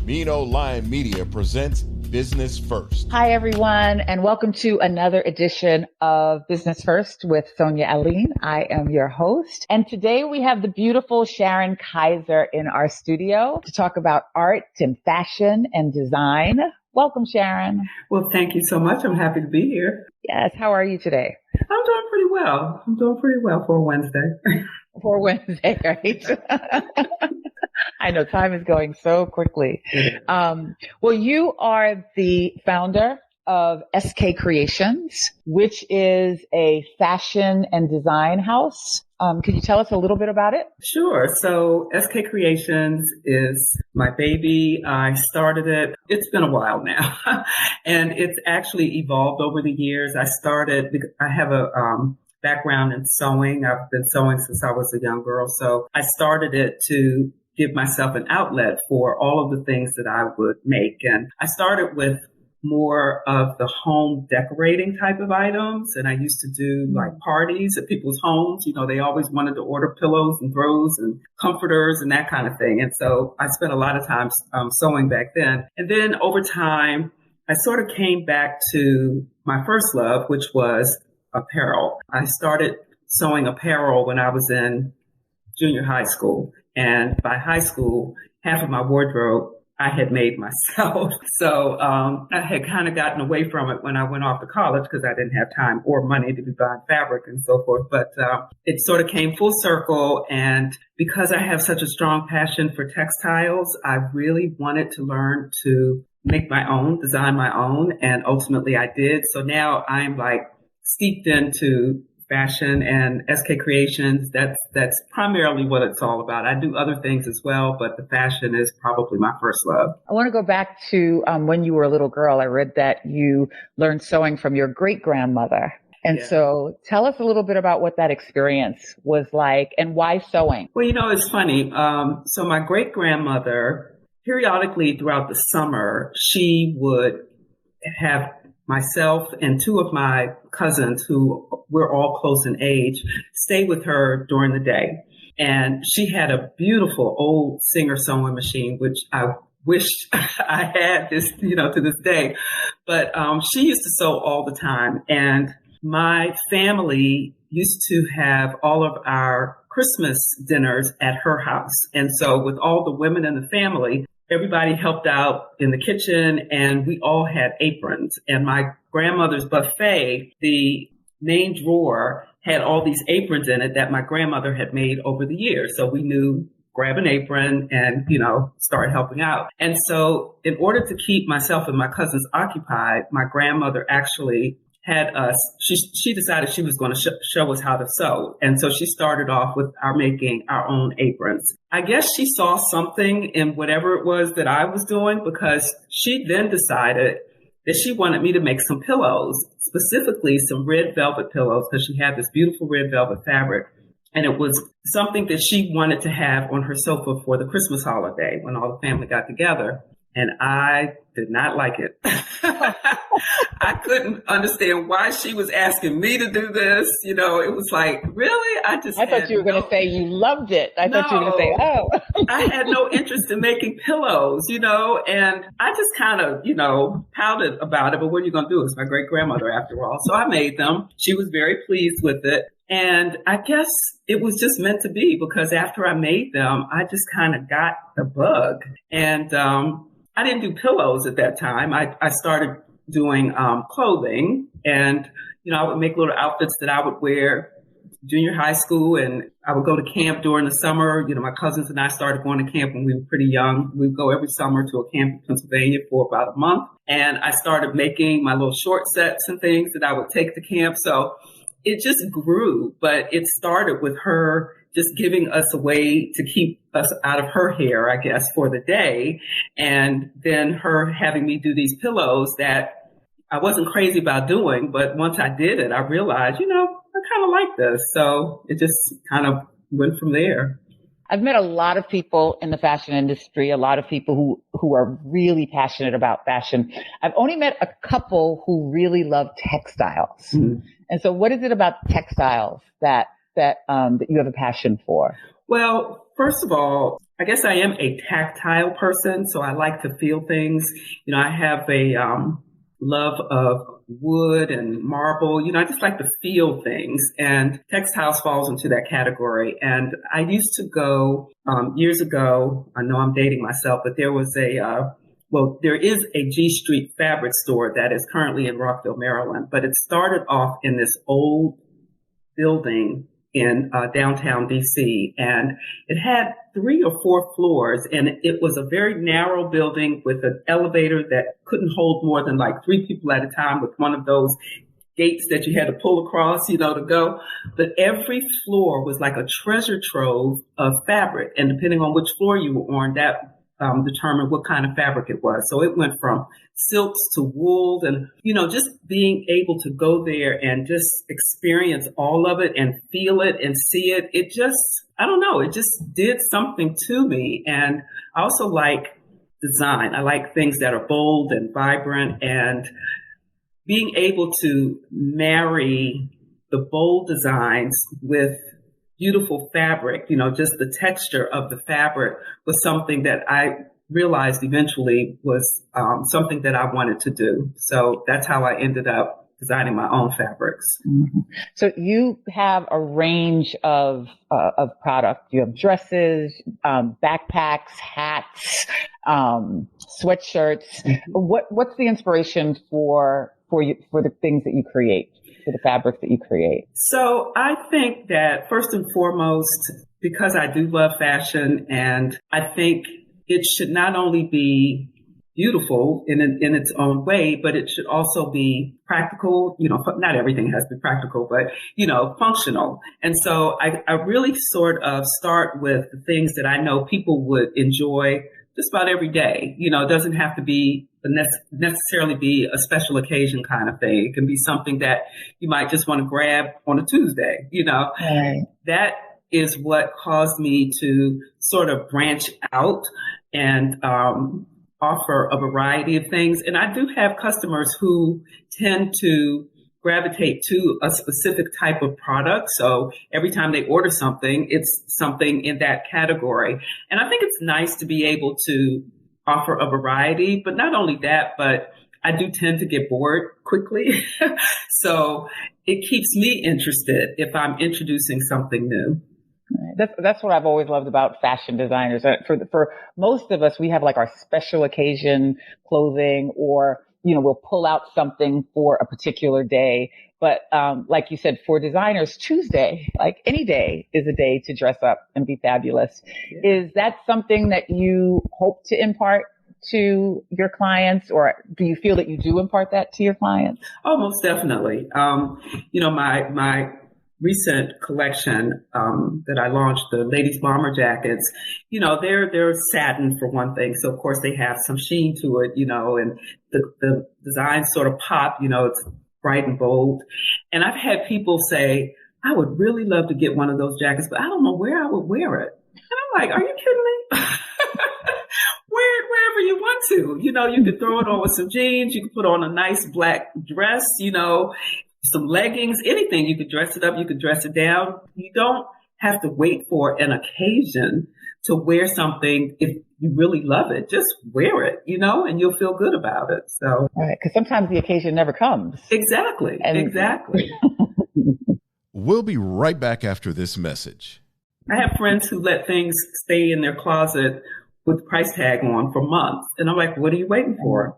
Mino Lion Media presents Business First. Hi, everyone, and welcome to another edition of Business First with Sonia Aline. I am your host, and today we have the beautiful Sharon Kaiser in our studio to talk about art and fashion and design. Welcome, Sharon. Well, thank you so much. I'm happy to be here. Yes, how are you today? I'm doing pretty well. For a Wednesday. For Wednesday, right? I know time is going so quickly. Well, you are the founder of SK Creations, which is a fashion and design house. Can you tell us a little bit about it? Sure. So SK Creations is my baby. I started it. It's been a while now, and it's actually evolved over the years. I have a background in sewing. I've been sewing since I was a young girl. So I started it to give myself an outlet for all of the things that I would make. And I started with more of the home decorating type of items. And I used to do like parties at people's homes. You know, they always wanted to order pillows and throws and comforters and that kind of thing. And so I spent a lot of time sewing back then. And then over time, I sort of came back to my first love, which was apparel. I started sewing apparel when I was in junior high school. And by high school, half of my wardrobe I had made myself. So I had kind of gotten away from it when I went off to college because I didn't have time or money to be buying fabric and so forth. But it sort of came full circle. And because I have such a strong passion for textiles, I really wanted to learn to make my own, design my own. And ultimately I did. So now I'm like steeped into fashion and SK Creations. That's primarily what it's all about. I do other things as well, but the fashion is probably my first love. I want to go back to when you were a little girl. I read that you learned sewing from your great-grandmother. And so tell us a little bit about what that experience was like and why sewing. Well, you know, it's funny. So my great-grandmother, periodically throughout the summer, she would have myself and two of my cousins, who were all close in age, stay with her during the day. And she had a beautiful old Singer sewing machine, which I wish I had this, to this day. But she used to sew all the time. And my family used to have all of our Christmas dinners at her house. And so with all the women in the family, everybody helped out in the kitchen, and we all had aprons. And my grandmother's buffet, the main drawer, had all these aprons in it that my grandmother had made over the years. So we knew, grab an apron and, start helping out. And so in order to keep myself and my cousins occupied, my grandmother actually had us, she decided she was going to show us how to sew. And so she started off with our making our own aprons. I guess she saw something in whatever it was that I was doing, because she then decided that she wanted me to make some pillows, specifically some red velvet pillows, because she had this beautiful red velvet fabric. And it was something that she wanted to have on her sofa for the Christmas holiday when all the family got together. And I did not like it. I couldn't understand why she was asking me to do this. It was like, really? I thought you were going to say you loved it. I thought you were going to say, oh. I had no interest in making pillows, and I just kind of, pouted about it. But what are you going to do? It's my great grandmother after all. So I made them. She was very pleased with it. And I guess it was just meant to be, because after I made them, I just kind of got the bug. And I didn't do pillows at that time. I started doing clothing, and, I would make little outfits that I would wear junior high school, and I would go to camp during the summer. My cousins and I started going to camp when we were pretty young. We'd go every summer to a camp in Pennsylvania for about a month. And I started making my little short sets and things that I would take to camp. So it just grew, but it started with her just giving us a way to keep us out of her hair, I guess, for the day. And then her having me do these pillows that I wasn't crazy about doing, but once I did it, I realized, I kind of like this. So it just kind of went from there. I've met a lot of people in the fashion industry, a lot of people who are really passionate about fashion. I've only met a couple who really love textiles. Mm-hmm. And so what is it about textiles that you have a passion for? Well, first of all, I guess I am a tactile person, so I like to feel things. I have a love of wood and marble. I just like to feel things, and textiles falls into that category. And I used to go years ago. I know I'm dating myself, but there was there is a G Street fabric store that is currently in Rockville, Maryland, but it started off in this old building in downtown DC, and it had 3 or 4 floors, and it was a very narrow building with an elevator that couldn't hold more than like 3 people at a time, with one of those gates that you had to pull across, to go. But every floor was like a treasure trove of fabric, and depending on which floor you were on, that determined what kind of fabric it was. So it went from silks to wool, and just being able to go there and just experience all of it and feel it and see it, it just, I don't know, it just did something to me. And I also like design. I like things that are bold and vibrant, and being able to marry the bold designs with beautiful fabric, just the texture of the fabric was something that I realized eventually was something that I wanted to do. So that's how I ended up designing my own fabrics. Mm-hmm. So you have a range of product. You have dresses, backpacks, hats, sweatshirts. Mm-hmm. What's the inspiration for the things that you create? For the fabrics that you create? So I think that first and foremost, because I do love fashion, and I think it should not only be beautiful in its own way, but it should also be practical. Not everything has to be practical, but, functional. And so I really sort of start with the things that I know people would enjoy just about every day. It doesn't have to be necessarily be a special occasion kind of thing. It can be something that you might just want to grab on a Tuesday, Right. That is what caused me to sort of branch out and offer a variety of things. And I do have customers who tend to gravitate to a specific type of product. So every time they order something, it's something in that category. And I think it's nice to be able to offer a variety, but not only that, but I do tend to get bored quickly. So it keeps me interested if I'm introducing something new. That's what I've always loved about fashion designers. For most of us, we have like our special occasion clothing, or we'll pull out something for a particular day. But like you said, for designers, Tuesday, like any day, is a day to dress up and be fabulous. Yeah. Is that something that you hope to impart to your clients, or do you feel that you do impart that to your clients? Oh, most definitely. My recent collection that I launched, the ladies' bomber jackets, they're satin for one thing. So of course they have some sheen to it, and the designs sort of pop, it's bright and bold. And I've had people say, I would really love to get one of those jackets, but I don't know where I would wear it. And I'm like, are you kidding me? Wear it wherever you want to. You could throw it on with some jeans. You could put on a nice black dress, some leggings, anything. You could dress it up. You could dress it down. You don't have to wait for an occasion to wear something. If you really love it, just wear it, and you'll feel good about it. So, right, because sometimes the occasion never comes. Exactly. Exactly. We'll be right back after this message. I have friends who let things stay in their closet with the price tag on for months. And I'm like, what are you waiting for?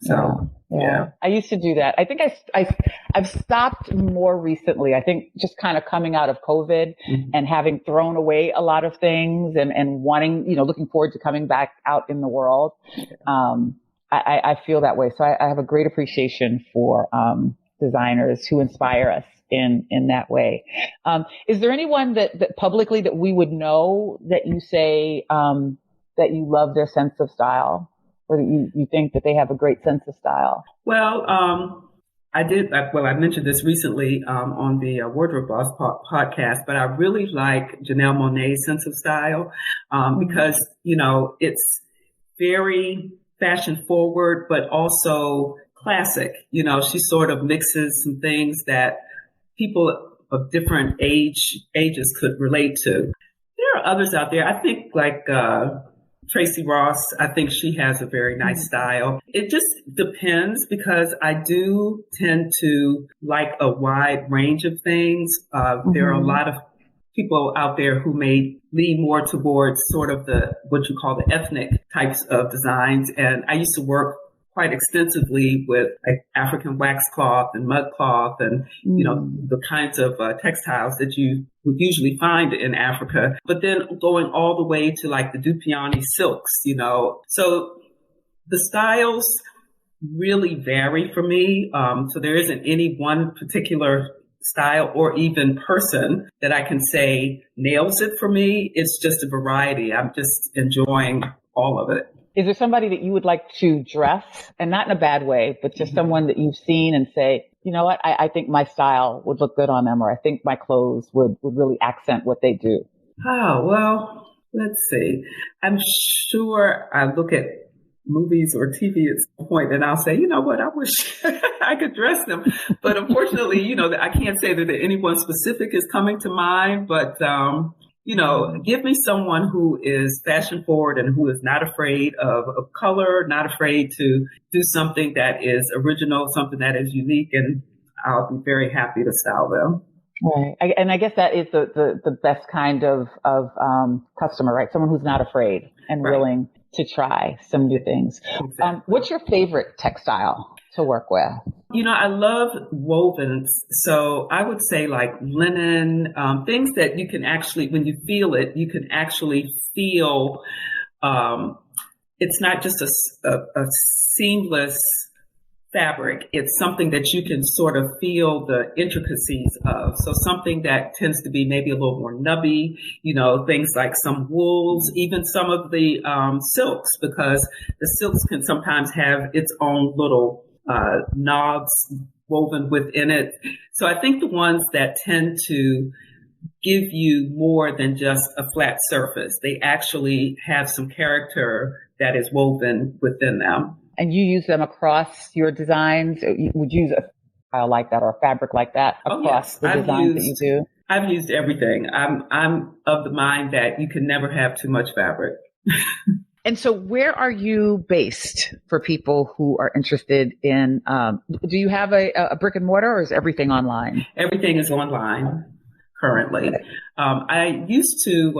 So, yeah. I used to do that. I think I've stopped more recently. I think just kind of coming out of COVID and having thrown away a lot of things and wanting, looking forward to coming back out in the world. I feel that way. So I have a great appreciation for designers who inspire us in that way. Is there anyone that publicly that we would know that you say that you love their sense of style, or that you think that they have a great sense of style? Well, I mentioned this recently on the Wardrobe Boss podcast, but I really like Janelle Monáe's sense of style because, it's very fashion forward, but also classic. She sort of mixes some things that people of different ages could relate to. There are others out there. I think like Tracy Ross, I think she has a very nice style. It just depends because I do tend to like a wide range of things. There are a lot of people out there who may lean more towards sort of what you call the ethnic types of designs. And I used to work quite extensively with like African wax cloth and mud cloth and, the kinds of textiles that you would usually find in Africa, but then going all the way to like the Dupioni silks, So the styles really vary for me. So there isn't any one particular style or even person that I can say nails it for me. It's just a variety. I'm just enjoying all of it. Is there somebody that you would like to dress, and not in a bad way, but just someone that you've seen and say, you know what, I think my style would look good on them, or I think my clothes would really accent what they do? Oh, well, let's see. I'm sure I look at movies or TV at some point and I'll say, you know what, I wish I could dress them. But unfortunately, I can't say that anyone specific is coming to mind, but give me someone who is fashion forward and who is not afraid of color, not afraid to do something that is original, something that is unique, and I'll be very happy to style them. Right. And I guess that is the best kind of customer, right? Someone who's not afraid and willing to try some new things. Exactly. What's your favorite textile to work with? I love wovens. So I would say like linen, things that you can actually, when you feel it, you can actually feel, it's not just a seamless fabric. It's something that you can sort of feel the intricacies of. So something that tends to be maybe a little more nubby, things like some wools, even some of the silks, because the silks can sometimes have its own little knobs woven within it. So I think the ones that tend to give you more than just a flat surface, they actually have some character that is woven within them. And you use them across your designs? Would you use a style like that or a fabric like that across the designs that you do? I've used everything. I'm of the mind that you can never have too much fabric. And so where are you based for people who are interested in, do you have a brick and mortar, or is everything online? Everything is online currently. I used to,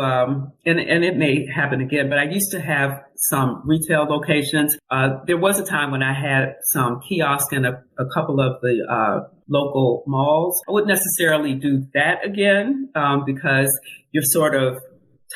and it may happen again, but I used to have some retail locations. There was a time when I had some kiosks in a couple of the local malls. I wouldn't necessarily do that again because you're sort of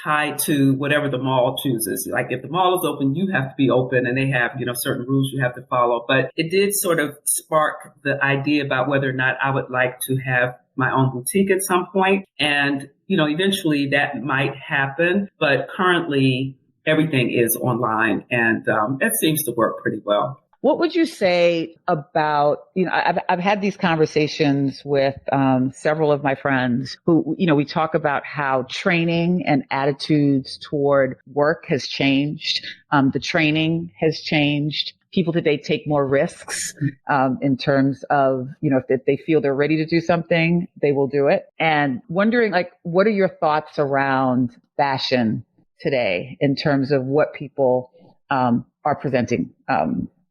tied to whatever the mall chooses. Like if the mall is open, you have to be open, and they have, certain rules you have to follow. But it did sort of spark the idea about whether or not I would like to have my own boutique at some point. And, eventually that might happen. But currently everything is online, and that seems to work pretty well. What would you say about, I've had these conversations with several of my friends who, we talk about how training and attitudes toward work has changed. The training has changed. People today take more risks in terms of, if they feel they're ready to do something, they will do it. And wondering, what are your thoughts around fashion today in terms of what people are presenting?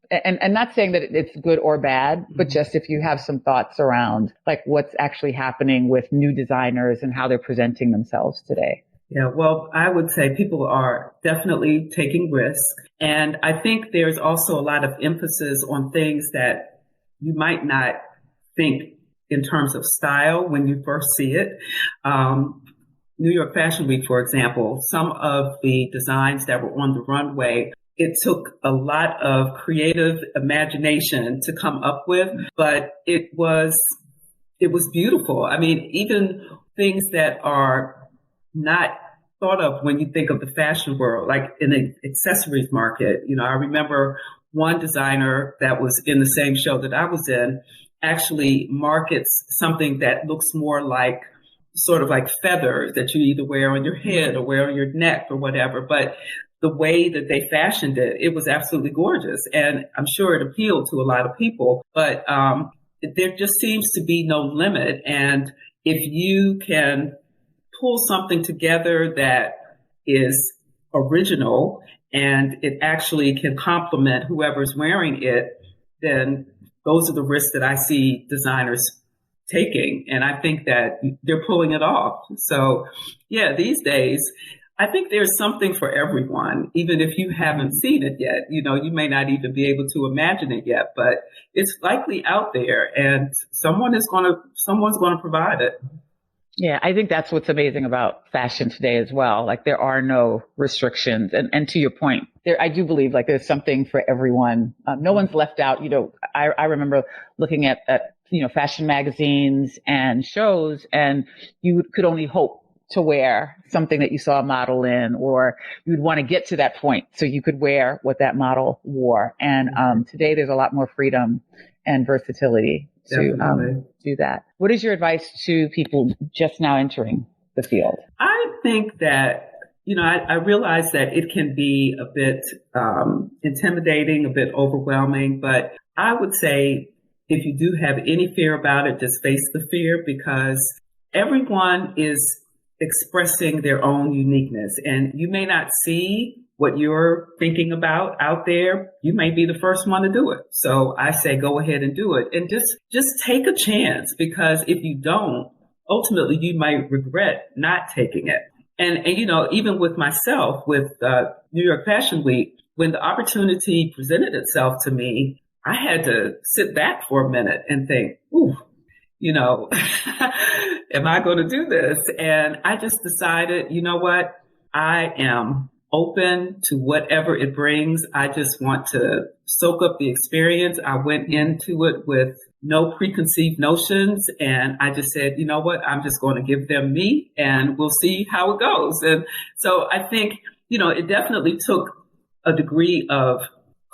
And not saying that it's good or bad, but just if you have some thoughts around what's actually happening with new designers and how they're presenting themselves today. Yeah, well, I would say people are definitely taking risks. And I think there's also a lot of emphasis on things that you might not think in terms of style when you first see it. New York Fashion Week, for example, some of the designs that were on the runway, it took a lot of creative imagination to come up with, but it was beautiful. I mean, even things that are not thought of when you think of the fashion world, like in the accessories market. I remember one designer that was in the same show that I was in actually markets something that looks more like sort of like feathers that you either wear on your head or wear on your neck or whatever. But the way that they fashioned it, it was absolutely gorgeous. And I'm sure it appealed to a lot of people, but there just seems to be no limit. And if you can pull something together that is original and it actually can complement whoever's wearing it, then those are the risks that I see designers taking. And I think that they're pulling it off. So yeah, these days, I think there's something for everyone, even if you haven't seen it yet. You know, you may not even be able to imagine it yet, but it's likely out there and someone's going to provide it. Yeah, I think that's what's amazing about fashion today as well. Like there are no restrictions. And to your point, I do believe like there's something for everyone. No one's left out. You know, I remember looking at, fashion magazines and shows, and you could only hope to wear something that you saw a model in, or you'd want to get to that point so you could wear what that model wore. And today there's a lot more freedom and versatility to do that. What is your advice to people just now entering the field? I think that, I realize that it can be a bit intimidating, a bit overwhelming, but I would say if you do have any fear about it, just face the fear, because everyone is expressing their own uniqueness, and you may not see what you're thinking about out there. You may be the first one to do it. So I say, go ahead and do it, and just take a chance, because if you don't, ultimately you might regret not taking it. And even with myself, with New York Fashion Week, when the opportunity presented itself to me, I had to sit back for a minute and think, ooh, am I going to do this? And I just decided, you know what? I am open to whatever it brings. I just want to soak up the experience. I went into it with no preconceived notions, and I just said, you know what? I'm just going to give them me, and we'll see how it goes. And so I think, it definitely took a degree of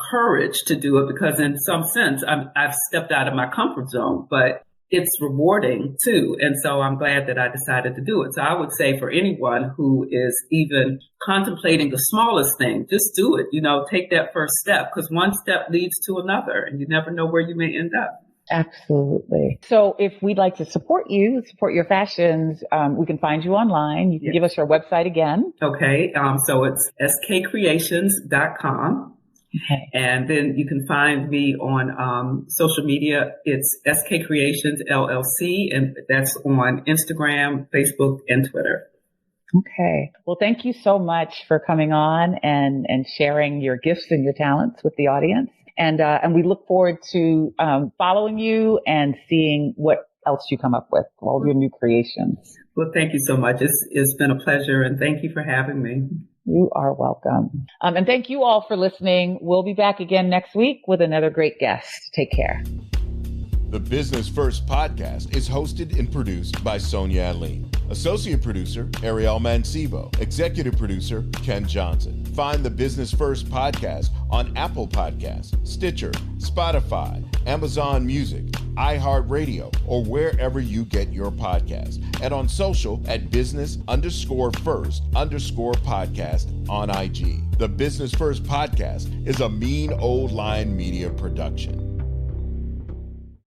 courage to do it, because in some sense, I've stepped out of my comfort zone, but it's rewarding too. And so I'm glad that I decided to do it. So I would say for anyone who is even contemplating the smallest thing, just do it, take that first step, because one step leads to another and you never know where you may end up. Absolutely. So if we'd like to support your fashions, we can find you online. You can give us your website again. Okay. So it's skcreations.com. Okay. And then you can find me on social media. It's SK Creations LLC, and that's on Instagram, Facebook, and Twitter. Okay. Well, thank you so much for coming on and sharing your gifts and your talents with the audience. And we look forward to following you and seeing what else you come up with, all of your new creations. Well, thank you so much. It's been a pleasure, and thank you for having me. You are welcome. And thank you all for listening. We'll be back again next week with another great guest. Take care. The Business First podcast is hosted and produced by Sonia A. Associate producer, Ariel Mancebo. Executive producer, Ken Johnson. Find the Business First podcast on Apple Podcasts, Stitcher, Spotify, Amazon Music, iHeartRadio, or wherever you get your podcasts. And on social at business_first_podcast on IG. The Business First podcast is a Mean Old Line Media production.